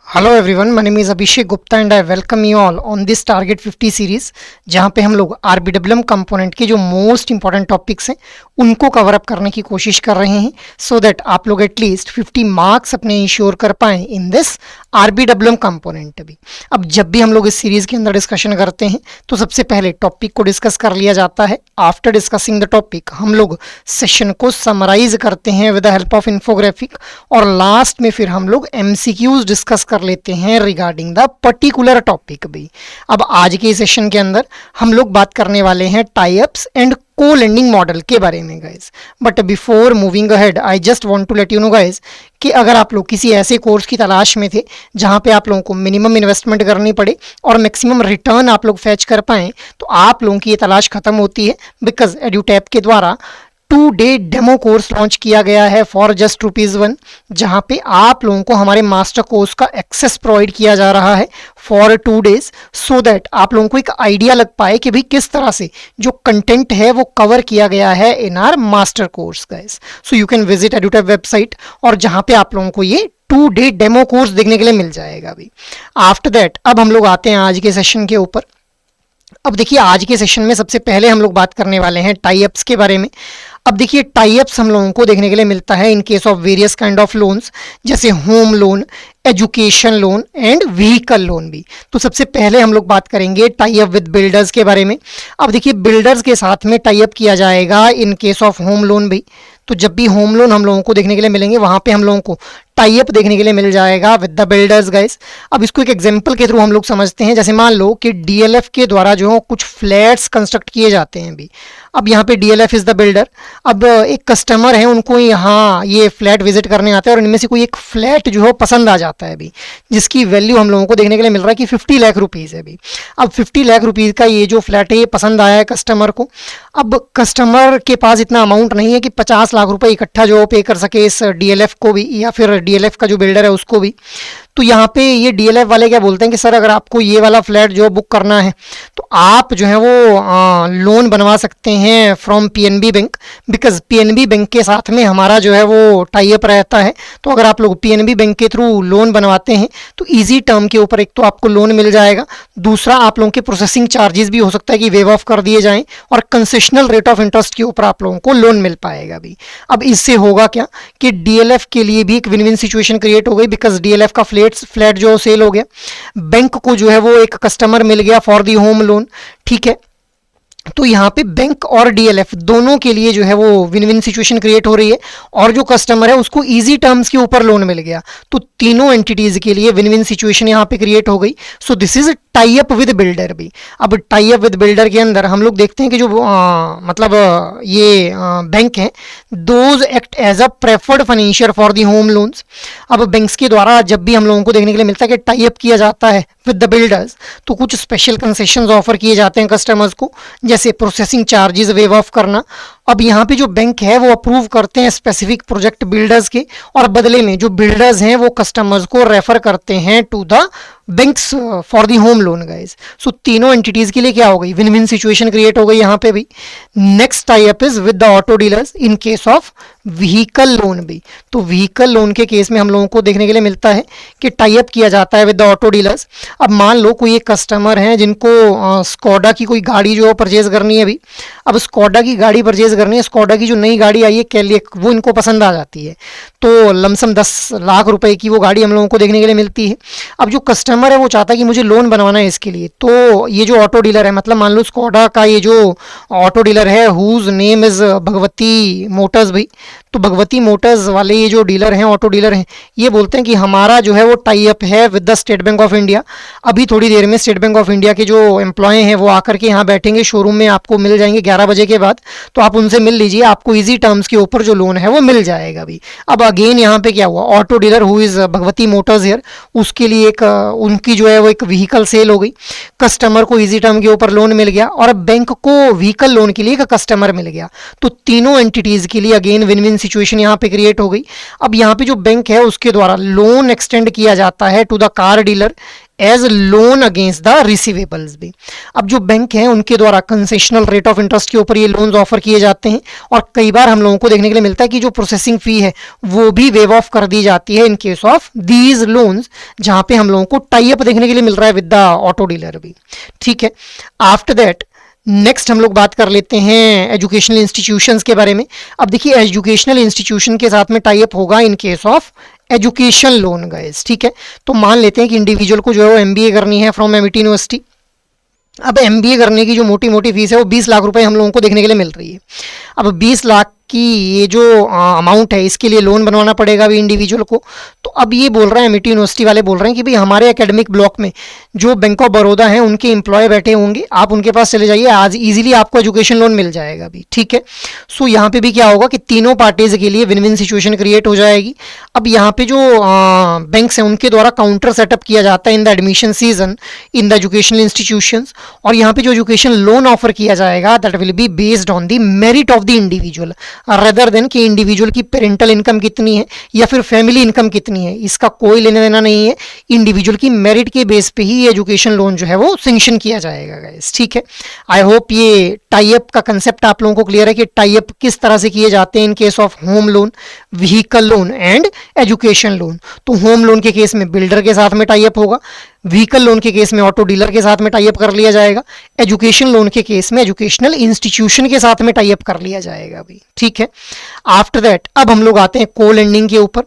Hello everyone, my name is Abhishek Gupta and I welcome you all on this target 50 series, जहां पे हम लोग आरबीडब्ल्यूएम component के जो मोस्ट इंपॉर्टेंट टॉपिक्स हैं उनको कवर अप करने की कोशिश कर रहे हैं सो दैट आप लोग एटलीस्ट 50 मार्क्स अपने इंश्योर कर पाएँ इन दिस आरबीडब्ल्यूएम कंपोनेंट भी। अब जब भी हम लोग इस सीरीज़ के अंदर डिस्कशन करते हैं तो सबसे पहले टॉपिक को डिस्कस कर लिया जाता है। आफ्टर डिस्कसिंग द टॉपिक हम लोग सेशन को समराइज करते हैं with the help of infographic और लास्ट में फिर हम लोग एमसीक्यूज डिस्कस कर लेते हैं रिगार्डिंग द पर्टिकुलर टॉपिक भी। अब आज के सेशन के अंदर हम लोग बात करने वाले हैं tie ups and co lending model के बारे में guys. But before moving ahead I just want to let you know guys कि अगर आप लोग किसी ऐसे कोर्स की तलाश में थे जहां पे आप लोगों को मिनिमम इन्वेस्टमेंट करनी पड़े और मैक्सिमम रिटर्न आप लोग फैच कर पाएँ, तो आप लोगों की ये तलाश खत्म होती है बिकॉज एड्यूटैप के द्वारा 2-डे डेमो कोर्स लॉन्च किया गया है फॉर जस्ट ₹1, जहां पे आप लोगों को हमारे मास्टर कोर्स का एक्सेस प्रोवाइड किया जा रहा है फॉर 2 डेज सो दैट आप लोगों को एक आइडिया लग पाए कि भाई किस तरह से जो कंटेंट है वो कवर किया गया है इन are master course guys. So you can visit एडुटैप website और जहां पे आप लोगों को ये 2-डे डेमो कोर्स देखने के लिए मिल जाएगा अभी। आफ्टर दैट अब हम लोग आते हैं आज के सेशन के ऊपर। अब देखिए आज के सेशन में सबसे पहले हम लोग बात करने वाले हैं टाई अप्स के बारे में। अब देखिए टाई अप्स हम लोगों को देखने के लिए मिलता है in case of various kind of loans, जैसे home loan, education loan and vehicle loan भी। तो सबसे पहले हम लोग बात करेंगे टाई अप विद बिल्डर्स के बारे में। अब देखिए बिल्डर्स के साथ में टाई अप किया जाएगा इन केस ऑफ होम लोन भी। तो जब भी होम लोन हम लोगों को देखने के लिए मिलेंगे वहां पे हम लोगों को टाई अप देखने के लिए मिल जाएगा विद द बिल्डर्स गाइस। अब इसको एक एग्जांपल के थ्रू हम लोग समझते हैं। जैसे मान लो कि डीएलएफ के द्वारा जो कुछ फ्लैट्स कंस्ट्रक्ट किए जाते हैं अभी। अब यहाँ पे डीएलएफ इज द बिल्डर। अब एक कस्टमर है, उनको यहाँ ये फ्लैट विजिट करने आते हैं और इनमें से कोई एक फ्लैट जो है पसंद आ जाता है अभी, जिसकी वैल्यू हम लोगों को देखने के लिए मिल रहा है कि 50 लाख रुपीज़ है अभी। अब 50 लाख रुपीज़ का ये जो फ्लैट है ये पसंद आया है कस्टमर को। अब कस्टमर के पास इतना अमाउंट नहीं है कि 50 लाख रुपए इकट्ठा जो पे कर सके इस डीएलएफ को भी या फिर डीएलएफ का जो बिल्डर है उसको भी। तो यहाँ पे ये डीएलएफ वाले क्या बोलते हैं कि सर अगर आपको ये वाला फ्लैट जो बुक करना है तो आप जो है वो लोन बनवा सकते हैं from PNB bank, because PNB bank के साथ में हमारा जो है वो टाई अप रहता है। तो अगर आप लोग पीएनबी बैंक के थ्रू लोन बनवाते हैं तो इजी टर्म के ऊपर एक तो आपको लोन मिल जाएगा, दूसरा आप लोगों के प्रोसेसिंग चार्जेस भी हो सकता है कि वेव ऑफ कर दिए जाएं और कंसेशनल रेट ऑफ इंटरेस्ट के ऊपर आप लोगों को लोन मिल पाएगा भी। अब इससे होगा क्या कि डीएलएफ के लिए भी एक विन विन सिचुएशन क्रिएट हो गई, बिकॉज डीएलएफ का फ्लैट जो सेल हो गया, बैंक को जो है वो एक कस्टमर मिल गया फॉर दी होम लोन। ठीक है, तो यहाँ पे बैंक और डीएलएफ दोनों के लिए जो है वो विन विन सिचुएशन क्रिएट हो रही है और जो कस्टमर है उसको इजी टर्म्स के ऊपर लोन मिल गया। तो तीनों एंटिटीज के लिए विन विन सिचुएशन यहाँ पे क्रिएट हो गई। So this is tie up with builder भी। अब टाई अप विद बिल्डर के अंदर हम लोग देखते हैं कि जो ये बैंक है those act as a preferred financier for the home loans. अब बैंक्स के द्वारा जब भी हम लोगों को देखने के लिए मिलता है कि टाई अप किया जाता है विद द बिल्डर्स तो कुछ स्पेशल कंसेशंस ऑफर किए जाते हैं कस्टमर्स को, जैसे प्रोसेसिंग चार्जेस वेव ऑफ करना। अब यहाँ पे जो बैंक है वो अप्रूव करते हैं स्पेसिफिक प्रोजेक्ट बिल्डर्स के और बदले में जो बिल्डर्स हैं वो कस्टमर्स को रेफर करते हैं to the banks for the home loan guys. So तीनों एंटिटीज के लिए क्या हो गई, विन विन सिचुएशन क्रिएट हो गई यहाँ पे भी। Next tie up is with the auto dealers in case of vehicle loan भी। तो व्हीकल लोन के केस में हम लोगों को देखने के लिए मिलता है कि टाई अप किया जाता है विद द ऑटो डीलर्स। अब मान लो कोई एक कस्टमर है जिनको स्कोडा की कोई गाड़ी जो परचेज करनी है अभी। अब स्कोडा की गाड़ी परचेज करनी है, स्कोडा की जो नई गाड़ी आई है कैलिक, वो इनको पसंद आ जाती है। तो लमसम 10 लाख रुपए की वो गाड़ी हम लोगों को देखने के लिए मिलती है। अब जो कस्टमर है वो चाहता है कि मुझे लोन बनवाना है इसके लिए, तो ये जो ऑटो डीलर है, मतलब मान लो स्कोडा का ये जो ऑटो डीलर है whose name is Bhagwati motors भाई। तो भगवती मोटर्स वाले ये जो डीलर हैं, ऑटो डीलर हैं, ये बोलते हैं कि हमारा जो है वो टाई अप है with the state bank of India. अभी थोड़ी देर में स्टेट बैंक ऑफ इंडिया के जो एम्प्लॉय हैं वो आकर के यहाँ बैठेंगे शोरूम में, आपको मिल जाएंगे 11 बजे के बाद। तो आप उनसे मिल लीजिए, आपको इजी टर्म्स के ऊपर जो लोन है वो मिल जाएगा अभी। अब अगेन यहाँ पे क्या हुआ, auto dealer who is Bhagwati Motors here, उसके लिए एक उनकी जो है वो एक व्हीकल सेल हो गई, कस्टमर को इजी टर्म के ऊपर लोन मिल गया और बैंक को व्हीकल लोन के लिए एक कस्टमर मिल गया। तो तीनों एंटिटीज के लिए अगेन विन विन सिचुएशन यहाँ पे क्रिएट हो गई। अब यहाँ पे जो बैंक है उसके द्वारा लोन एक्सटेंड किया जाता है to the car dealer as loan against the receivables भी। अब जो बैंक हैं उनके द्वारा कंसेशनल रेट ऑफ इंटरेस्ट के ऊपर ये लोन्स ऑफर किए जाते हैं, और कई बार हम लोगों को देखने के लिए मिलता है कि जो प्रोसेसिंग फी है वो भी वेव ऑफ कर दी जाती है in case of these loans, जहां पे हम लोगों को टाई अप देखने के लिए मिल रहा है विद द ऑटो डीलर भी। ठीक है, आफ्टर दैट नेक्स्ट हम लोग बात कर लेते हैं एजुकेशनल इंस्टीट्यूशंस के बारे में। अब देखिए एजुकेशनल इंस्टीट्यूशन के साथ में टाई अप होगा इन case of education loan guys. ठीक है, तो मान लेते हैं कि इंडिविजुअल को जो है वो एमबीए करनी है फ्रॉम एमिटी यूनिवर्सिटी। अब एमबीए करने की जो मोटी मोटी फीस है वो 20 लाख रुपए हम लोगों को देखने के लिए मिल रही है। अब 20 लाख की ये जो अमाउंट है इसके लिए लोन बनवाना पड़ेगा अभी इंडिविजुअल को। तो अब ये बोल रहे हैं एमिटी यूनिवर्सिटी वाले बोल रहे हैं कि भाई हमारे एकेडमिक ब्लॉक में जो बैंक ऑफ बड़ौदा है उनके एम्प्लॉय बैठे होंगे, आप उनके पास चले जाइए, आज इजीली आपको एजुकेशन लोन मिल जाएगा अभी। ठीक है, सो यहाँ पे भी क्या होगा कि तीनों पार्टीज के लिए विन विन सिचुएशन क्रिएट हो जाएगी। अब यहाँ पे जो बैंक्स हैं उनके द्वारा काउंटर सेटअप किया जाता है in the admission season in the educational institutions, और यहाँ पे जो एजुकेशन लोन ऑफर किया जाएगा that will be based on the merit of the individual rather than कि इंडिविजुअल की पेरेंटल इनकम कितनी है या फिर फैमिली इनकम कितनी है, इसका कोई लेना देना नहीं है। इंडिविजुअल की मेरिट के बेस पे ही एजुकेशन लोन जो है वो सैंक्शन किया जाएगा गाइस। ठीक है, आई होप ये टाई अप का कंसेप्ट आप लोगों को क्लियर है कि टाई अप किस तरह से किए जाते हैं इन case of home loan, vehicle loan and education loan. तो होम लोन के केस में बिल्डर के साथ में टाई अप होगा, व्हीकल लोन के केस में ऑटो डीलर के साथ में टाई अप कर लिया जाएगा, एजुकेशन लोन के केस में एजुकेशनल इंस्टीट्यूशन के साथ में टाई अप कर लिया जाएगा अभी। ठीक है, आफ्टर दैट अब हम लोग आते हैं को लेंडिंग के ऊपर।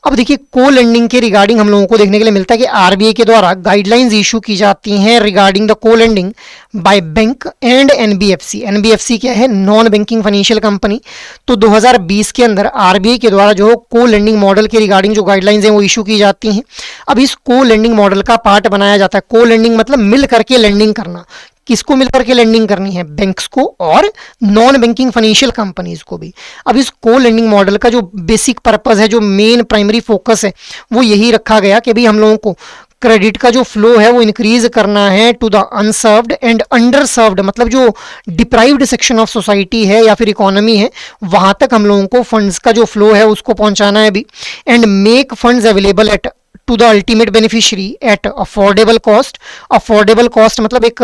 अब देखिए को लेंडिंग के रिगार्डिंग हम लोगों को देखने के लिए मिलता है कि आरबीआई के द्वारा गाइडलाइंस इशू की जाती हैं regarding the co lending by bank and NBFC. NBFC क्या है? Non banking financial company. तो 2020 के अंदर आरबीआई के द्वारा जो को लेंडिंग मॉडल के रिगार्डिंग जो गाइडलाइंस हैं वो इशू की जाती हैं। अब इस को लेंडिंग मॉडल का पार्ट बनाया जाता है। को लेंडिंग मतलब मिल करके लेंडिंग करना। किसको मिलकर के लेंडिंग करनी है? बैंक्स को और नॉन बैंकिंग फाइनेंशियल कंपनीज को भी। अब इस को लेंडिंग मॉडल का जो बेसिक पर्पस है, जो मेन प्राइमरी फोकस है, वो यही रखा गया कि भाई हम लोगों को क्रेडिट का जो फ्लो है वो इंक्रीज करना है to the unserved and underserved, मतलब जो डिप्राइव्ड सेक्शन ऑफ सोसाइटी है या फिर इकोनॉमी है वहां तक हम लोगों को फंड्स का जो फ्लो है उसको पहुंचाना है भी, and make funds available at to the ultimate beneficiary at affordable cost. Affordable cost मतलब एक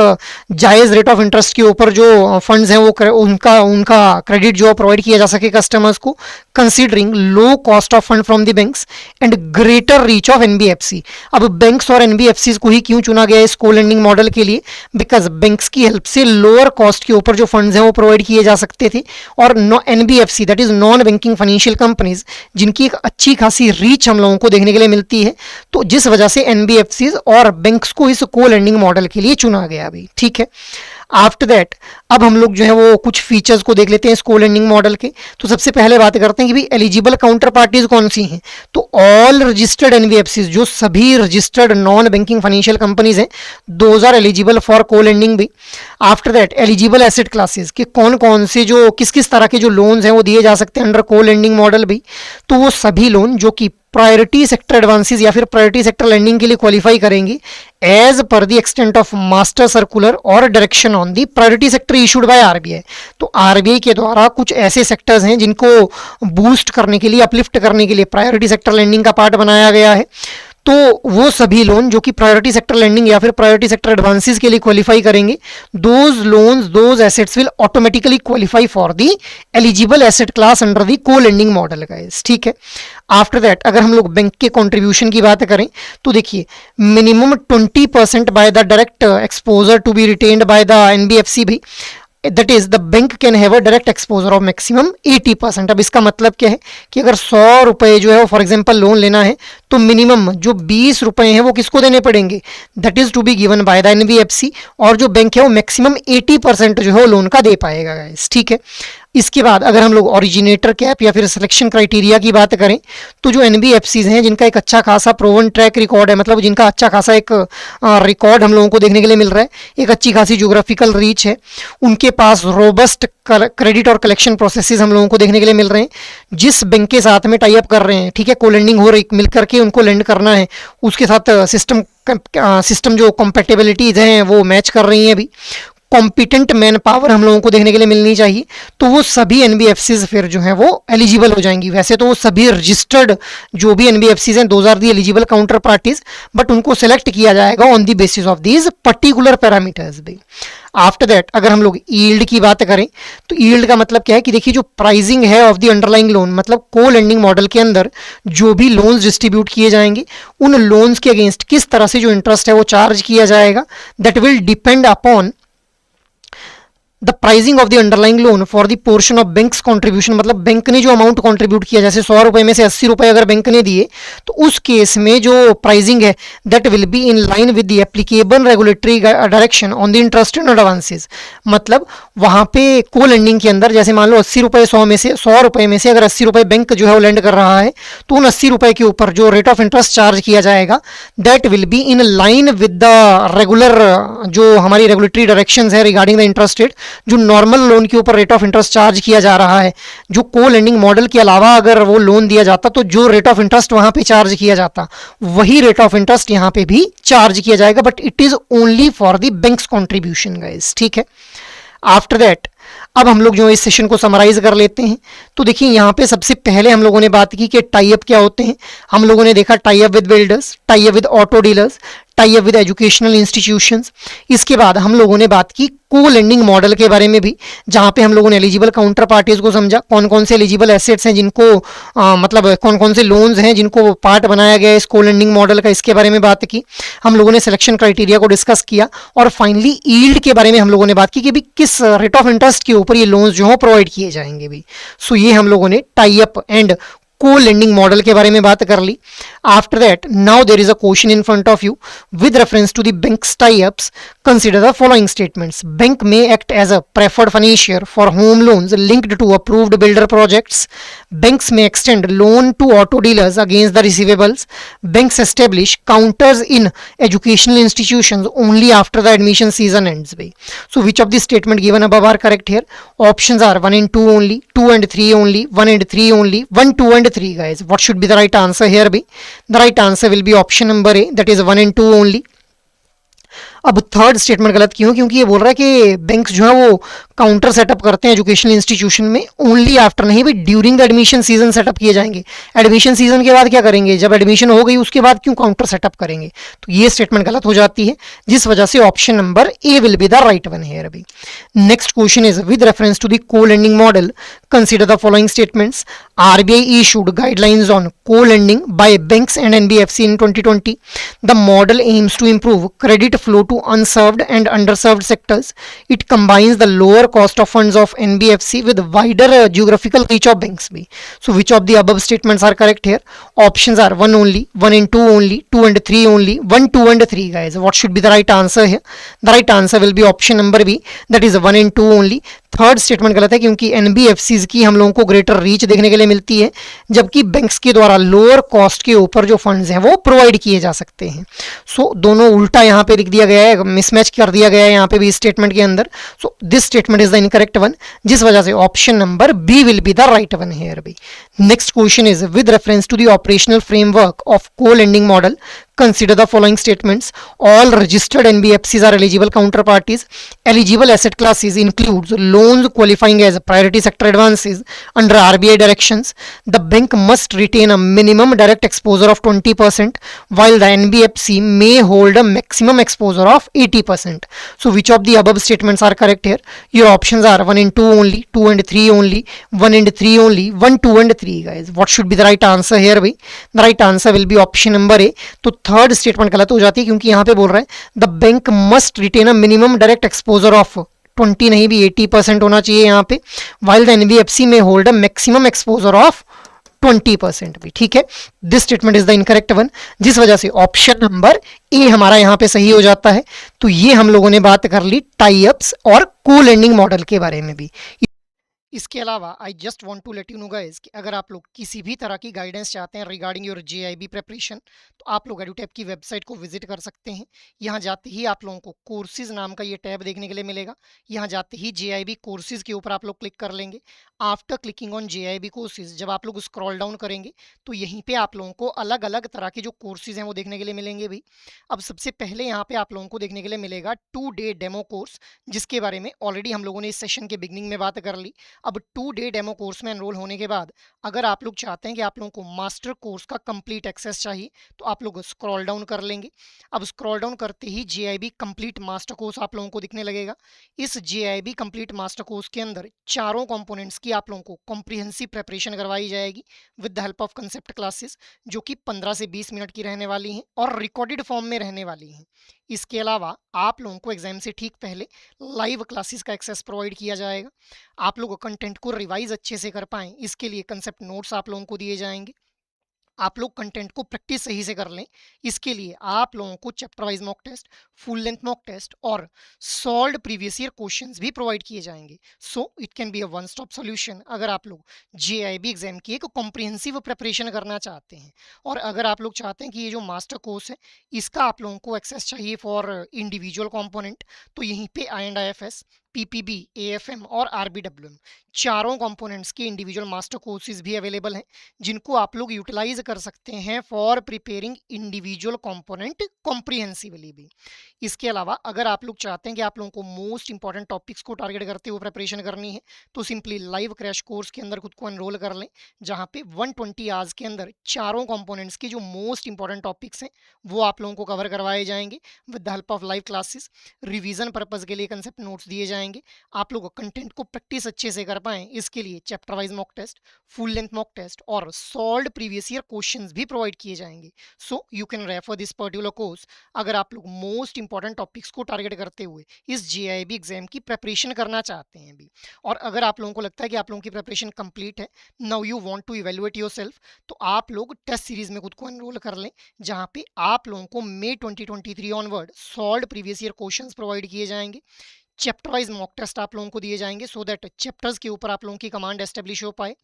जायज़ रेट ऑफ इंटरेस्ट के ऊपर जो फंड्स हैं वो उनका क्रेडिट जो प्रोवाइड किया जा सके कस्टमर्स को, considering low cost of fund from the banks and greater reach of NBFC. अब बैंक्स और एनबीएफसी को ही क्यों चुना गया इस को लेंडिंग मॉडल के लिए? बिकॉज बैंक्स की हेल्प से लोअर कॉस्ट के ऊपर जो फंड्स हैं वो प्रोवाइड किए जा सकते थे, और NBFC that is non banking financial companies जिनकी एक अच्छी खासी रीच हम लोगों को देखने के लिए मिलती है, तो जिस वजह से एनबीएफसीज और बैंक्स को इस को लेंडिंग मॉडल के लिए चुना गया अभी। ठीक है, आफ्टर दैट अब हम लोग जो है वो कुछ फीचर्स को देख लेते हैं इस को लेंडिंग मॉडल के। तो सबसे पहले बात करते हैं कि भाई एलिजिबल काउंटर पार्टीज कौन सी हैं। तो ऑल रजिस्टर्ड एनबीएफसीज, जो सभी registered non banking financial companies हैं, दोज आर एलिजिबल फॉर को लेंडिंग भी। After that eligible asset classes के कौन कौन से जो किस किस तरह के जो लोन्स हैं वो दिए जा सकते हैं अंडर को लेंडिंग मॉडल भी। तो वो सभी लोन जो कि प्रायोरिटी सेक्टर एडवांसेस या फिर प्रायोरिटी सेक्टर लैंडिंग के लिए क्वालिफाई करेंगे एज पर the extent of master circular और direction on the priority sector issued by RBI. तो आरबीआई के द्वारा कुछ ऐसे सेक्टर्स हैं जिनको बूस्ट करने के लिए, अपलिफ्ट करने के लिए प्रायोरिटी सेक्टर लैंडिंग का पार्ट बनाया गया है। तो वो सभी लोन जो कि प्रायोरिटी सेक्टर लैंडिंग या फिर प्रायोरिटी सेक्टर एडवांसेस के लिए क्वालिफाई करेंगे, those loans those assets will automatically qualify for the eligible asset class under the को लेंडिंग मॉडल गाइस। ठीक है, आफ्टर दैट अगर हम लोग बैंक के कंट्रीब्यूशन की बात करें तो देखिए minimum 20% by the direct exposure to be retained by the NBFC भी, that is the bank can have a direct exposure of maximum 80%। अब इसका मतलब क्या है कि अगर 100 रुपए जो है वो फॉर एग्जांपल लोन लेना है तो मिनिमम जो 20 रुपए हैं वो किसको देने पड़ेंगे? That is to be given by the NBFC, और जो बैंक है वो मैक्सिमम 80% जो है वो लोन का दे पाएगा गाइस। ठीक है, इसके बाद अगर हम लोग ओरिजिनेटर कैप या फिर सिलेक्शन क्राइटेरिया की बात करें तो जो एनबीएफसीज हैं जिनका एक अच्छा खासा प्रोवन ट्रैक रिकॉर्ड है, मतलब जिनका अच्छा खासा एक रिकॉर्ड हम लोगों को देखने के लिए मिल रहा है, एक अच्छी खासी ज्योग्राफिकल रीच है, उनके पास रोबस्ट क्रेडिट और कलेक्शन प्रोसेसेस हम लोगों को देखने के लिए मिल रहे हैं। जिस बैंक के साथ में टाई अप कर रहे हैं, ठीक है, को लेंडिंग हो रही मिल करके उनको लेंड करना है, उसके साथ सिस्टम जो कंपेटेबिलिटीज हैं वो मैच कर रही हैं अभी। कॉम्पिटेंट मैन पावर हम लोगों को देखने के लिए मिलनी चाहिए, तो वो सभी एनबीएफसीज फिर जो है वो एलिजिबल हो जाएंगी। वैसे तो वो सभी रजिस्टर्ड जो भी एनबीएफसीज हैं, those are the eligible counterparties, but उनको सेलेक्ट किया जाएगा on the basis of these particular parameters भी। आफ्टर दैट अगर हम लोग यील्ड की बात करें, तो यील्ड का मतलब क्या है कि देखिए जो प्राइसिंग है ऑफ द अंडरलाइंग लोन, मतलब को लेंडिंग मॉडल के अंदर जो भी लोन्स डिस्ट्रीब्यूट किए जाएंगे, उन लोन्स के अगेंस्ट किस तरह से जो इंटरेस्ट है वो चार्ज किया जाएगा, that will depend upon the pricing of the underlying loan for the portion of banks contribution. मतलब बैंक ने जो अमाउंट कंट्रीब्यूट किया, जैसे 100 रुपए में से 80 रुपए अगर बैंक ने दिए, तो उस केस में जो प्राइसिंग है that will be in line with the applicable regulatory direction on the interest and advances. मतलब वहां पे को लेंडिंग के अंदर जैसे मान लो 80 रुपए 100 में से 100 रुपए में से अगर 80 रुपए बैंक जो है वो लेंड कर रहा है, तो उन 80 रुपए के ऊपर जो रेट ऑफ इंटरेस्ट चार्ज किया जाएगा that will be in line with the regular जो हमारी रेगुलेटरी डायरेक्शंस है रिगार्डिंग द इंटरेस्ट रेट। जो नॉर्मल लोन के ऊपर रेट ऑफ इंटरेस्ट चार्ज किया जा रहा है, जो को लेंडिंग मॉडल के अलावा अगर वो लोन दिया जाता तो जो रेट ऑफ इंटरेस्ट वहां पे चार्ज किया जाता, वही रेट ऑफ इंटरेस्ट यहां पे भी चार्ज किया जाएगा, but it is only for the banks contribution guys, ठीक है। आफ्टर दैट अब हम लोग जो इस सेशन को समराइज कर लेते हैं। तो देखिए यहाँ पे सबसे पहले हम लोगों ने बात की कि टाई अप क्या होते हैं। हम लोगों ने देखा tie up with builders, tie up with auto dealers, tie up with educational institutions. इसके बाद हम लोगों ने बात की को लेंडिंग मॉडल के बारे में भी, जहाँ पे हम लोगों ने एलिजिबल काउंटर पार्टीज को समझा, कौन कौन से एलिजिबल एसेट्स हैं जिनको मतलब कौन कौन से लोन्स हैं जिनको पार्ट बनाया गया है इस को लेंडिंग मॉडल का, इसके बारे में बात की। हम लोगों ने सिलेक्शन क्राइटेरिया को डिस्कस किया और फाइनली यील्ड के बारे में हम लोगों ने बात की कि भी किस रेट ऑफ इंटरेस्ट के ऊपर ये लोन्स जो है प्रोवाइड किए जाएंगे भी। सो ये हम लोगों ने tie up and co lending model के बारे में बात कर ली। After that now there is a question in front of you with reference to the banks tie ups, consider the following statements. Bank may act as a preferred financier for home loans linked to approved builder projects. Banks may extend loan to auto dealers against the receivables. Banks establish counters in educational institutions only after the admission season ends. So which of the statement given above are correct here? Options are 1 and 2 only, 2 and 3 only, 1 and 3 only, 1, 2 and 3 guys. What should be the right answer here? The right answer will be option number A, that is 1 and 2 only. अब third statement गलत क्यों? क्योंकि ये बोल रहा है कि banks जो है वो काउंटर सेटअप करते हैं एजुकेशनल इंस्टीट्यूशन में ओनली आफ्टर, नहीं भाई during the admission season setup किए जाएंगे। एडमिशन सीजन के बाद क्या करेंगे? जब एडमिशन हो गई उसके बाद क्यों काउंटर सेटअप करेंगे? तो ये स्टेटमेंट गलत हो जाती है, जिस वजह से option number A will be the right one here. अभी next question is with reference to the co lending model consider the following statements. RBI issued guidelines on co-lending by banks and NBFC in 2020. The model aims to improve credit flow to unserved and underserved sectors. It combines the lower cost of funds of NBFC with wider geographical reach of banks. So which of the above statements are correct here? Options are 1 only, 1 and 2 only, 2 and 3 only, 1, 2 and 3 guys. What should be the right answer here? The right answer will be option number B, that is 1 and 2 only. Third statement गलत है क्योंकि NBFCs की हम लोगों को greater reach देखने के लिए मिलती है, जबकि बैंक्स के द्वारा लोअर कॉस्ट के ऊपर जो फंड्स हैं वो प्रोवाइड किए जा सकते हैं। सो दोनों उल्टा यहाँ पे लिख दिया गया है, मिसमैच कर दिया गया है यहाँ पे भी स्टेटमेंट के अंदर। So this statement is the incorrect one, जिस वजह से option number B will be the right one here. बी next question is with reference to the operational framework of co lending model consider the following statements. All registered NBFCs are eligible counterparties. Eligible asset classes includes loans qualifying as priority sector advances under RBI directions. The bank must retain a minimum direct exposure of 20%, while the NBFC may hold a maximum exposure of 80%. So which of the above statements are correct here? Your options are 1 and 2 only, 2 and 3 only, 1 and 3 only, 1, 2 and 3 guys. What should be the right answer here? The right answer will be option number A. तो third statement गलत हो जाती है क्योंकि यहाँ पे बोल रहा है the bank must retain a minimum direct exposure of 20 नहीं भी 80% होना चाहिए यहाँ पे, वाइल द एनबीएफसी में hold a maximum exposure of 20% भी। ठीक है, this statement is the incorrect one, जिस वजह से ऑप्शन नंबर ए हमारा यहाँ पे सही हो जाता है। तो ये हम लोगों ने बात कर ली टाई अप्स और को लेंडिंग मॉडल के बारे में भी। इसके अलावा I just want to let you know guys कि अगर आप लोग किसी भी तरह की गाइडेंस चाहते हैं रिगार्डिंग योर जेआईबी प्रिपरेशन, तो आप लोग एडुटैप की वेबसाइट को विजिट कर सकते हैं। यहाँ जाते ही आप लोगों को कोर्सेज नाम का ये टैब देखने के लिए मिलेगा। यहाँ जाते ही जेआईबी कोर्सेज के ऊपर आप लोग क्लिक कर लेंगे। After clicking on JIB courses जब आप लोग स्क्रॉल डाउन करेंगे तो यहीं पे आप लोगों को अलग अलग तरह के जो कोर्सेज हैं वो देखने के लिए मिलेंगे भी। अब सबसे पहले यहाँ पे आप लोगों को देखने के लिए मिलेगा 2 डे डेमो कोर्स, जिसके बारे में ऑलरेडी हम लोगों ने इस सेशन के बिगनिंग में बात कर ली। अब 2 डे डेमो कोर्स में एनरोल होने के बाद अगर आप लोग चाहते हैं कि आप लोगों को मास्टर कोर्स का कंप्लीट एक्सेस चाहिए तो आप लोग स्क्रॉल डाउन कर लेंगे। अब स्क्रॉल डाउन करते ही जेआईबी कंप्लीट मास्टर कोर्स आप लोगों को दिखने लगेगा। इस जेआईबी कंप्लीट मास्टर कोर्स के अंदर चारों कंपोनेंट्स की आप लोगों को कॉम्प्रिहेंसिव प्रिपरेशन करवाई जाएगी with the help of concept classes, जो कि 15 से 20 मिनट की रहने वाली हैं और रिकॉर्डेड फॉर्म में रहने वाली हैं। इसके अलावा आप लोगों को एग्जाम से ठीक पहले लाइव क्लासेस का एक्सेस प्रोवाइड किया जाएगा। आप लोग कंटेंट को रिवाइज अच्छे से कर पाएँ, इसके लिए कंसेप्ट नोट्स आप लोगों को दिए जाएंगे। आप लोग कंटेंट को प्रैक्टिस सही से कर लें, इसके लिए आप लोगों को chapter wise mock test, full length mock test और सॉल्व्ड प्रीवियस ईयर क्वेश्चंस भी प्रोवाइड किए जाएंगे। So it can be a one stop solution अगर आप लोग जेआईबी एग्जाम की एक कॉम्प्रिहेंसिव प्रिपरेशन करना चाहते हैं। और अगर आप लोग चाहते हैं कि ये जो मास्टर कोर्स है इसका आप लोगों को एक्सेस चाहिए फॉर इंडिविजुअल कॉम्पोनेंट, तो यहीं पे INDIFS, PPB, AFM और RBWM चारों कंपोनेंट्स के इंडिविजुअल मास्टर कोर्सेज भी अवेलेबल हैं, जिनको आप लोग यूटिलाइज कर सकते हैं for preparing individual component comprehensively भी। इसके अलावा अगर आप लोग चाहते हैं कि आप लोगों को मोस्ट इंपॉर्टेंट टॉपिक्स को टारगेट करते हुए प्रिपरेशन करनी है तो सिंपली लाइव क्रैश कोर्स के अंदर खुद को एनरोल कर लें, जहां पे 120 आवर्स के अंदर चारों कंपोनेंट्स के जो मोस्ट इंपॉर्टेंट टॉपिक्स हैं वो आप लोगों को कवर करवाए जाएंगे with the help of live classes. Revision purpose के लिए कंसेप्ट नोट्स दिए जाएंगे। आप लोग कंटेंट को प्रैक्टिस अच्छे से कर पाएं, इसके लिए chapter wise mock test, full length mock test और सॉल्व्ड प्रीवियस ईयर क्वेश्चंस भी प्रोवाइड किए जाएंगे। So you can refer this particular course अगर आप लोग मोस्ट इंपॉर्टेंट टॉपिक्स को टारगेट करते हुए इस जेआईबी एग्जाम की प्रिपरेशन करना चाहते हैं भी। और अगर आप लोगों को लगता है कि आप लोगों की प्रिपरेशन कंप्लीट है, now you want to evaluate yourself, तो आप लोग टेस्ट सीरीज में खुद को एनरोल कर लें, जहां पे आप लोगों को मई 2023 onward solved previous year questions provide किए जाएंगे। चैप्टर वाइज मॉक टेस्ट आप लोगों को दिए जाएंगे सो दैट चैप्टर्स के ऊपर आप लोगों की कमांड एस्टेब्लिश हो पाए,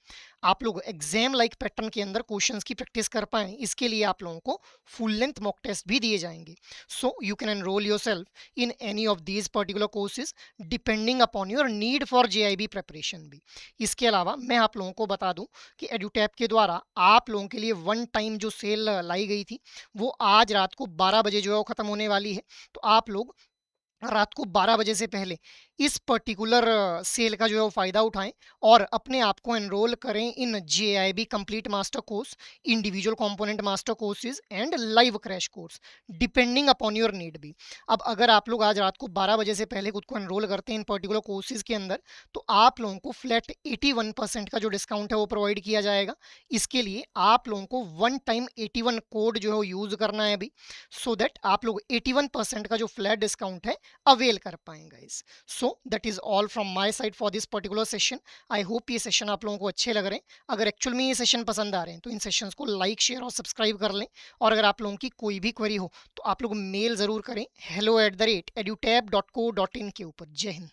आप लोग एग्जाम लाइक पैटर्न के अंदर क्वेश्चंस की प्रैक्टिस कर पाएं। इसके लिए आप लोगों को फुल लेंथ मॉक टेस्ट भी दिए जाएंगे। So you can enrol yourself in any of these particular courses depending upon your need for JIB preparation भी। इसके अलावा मैं आप लोगों को बता दूं कि एडुटैप के द्वारा आप लोगों के लिए वन टाइम जो सेल लाई गई थी वो आज रात को 12 बजे जो है वो खत्म होने वाली है। तो आप लोग रात को 12 बजे से पहले इस पर्टिकुलर सेल का जो है वो फ़ायदा उठाएं और अपने आप को एनरोल करें in JAIIB complete master course, individual component master courses and live crash course depending upon your need भी। अब अगर आप लोग आज रात को 12 बजे से पहले खुद को एनरोल करते हैं इन पर्टिकुलर कोर्सेज के अंदर, तो आप लोगों को फ्लैट 81% का जो डिस्काउंट है वो प्रोवाइड किया जाएगा। इसके लिए आप लोगों को वन टाइम 81 कोड जो है वो यूज़ करना है अभी, सो दैट आप लोग 81% का जो फ्लैट डिस्काउंट है अवेल कर पाएंगे guys. So that is all from my side for this particular session. I hope ये सेशन आप लोगों को अच्छे लग रहे हैं। अगर एक्चुअल में ये सेशन पसंद आ रहे हैं तो इन सेशंस को लाइक, शेयर और सब्सक्राइब कर लें। और अगर आप लोगों की कोई भी क्वेरी हो तो आप लोग मेल ज़रूर करें hello@edutap.co.in के ऊपर। जय हिंद।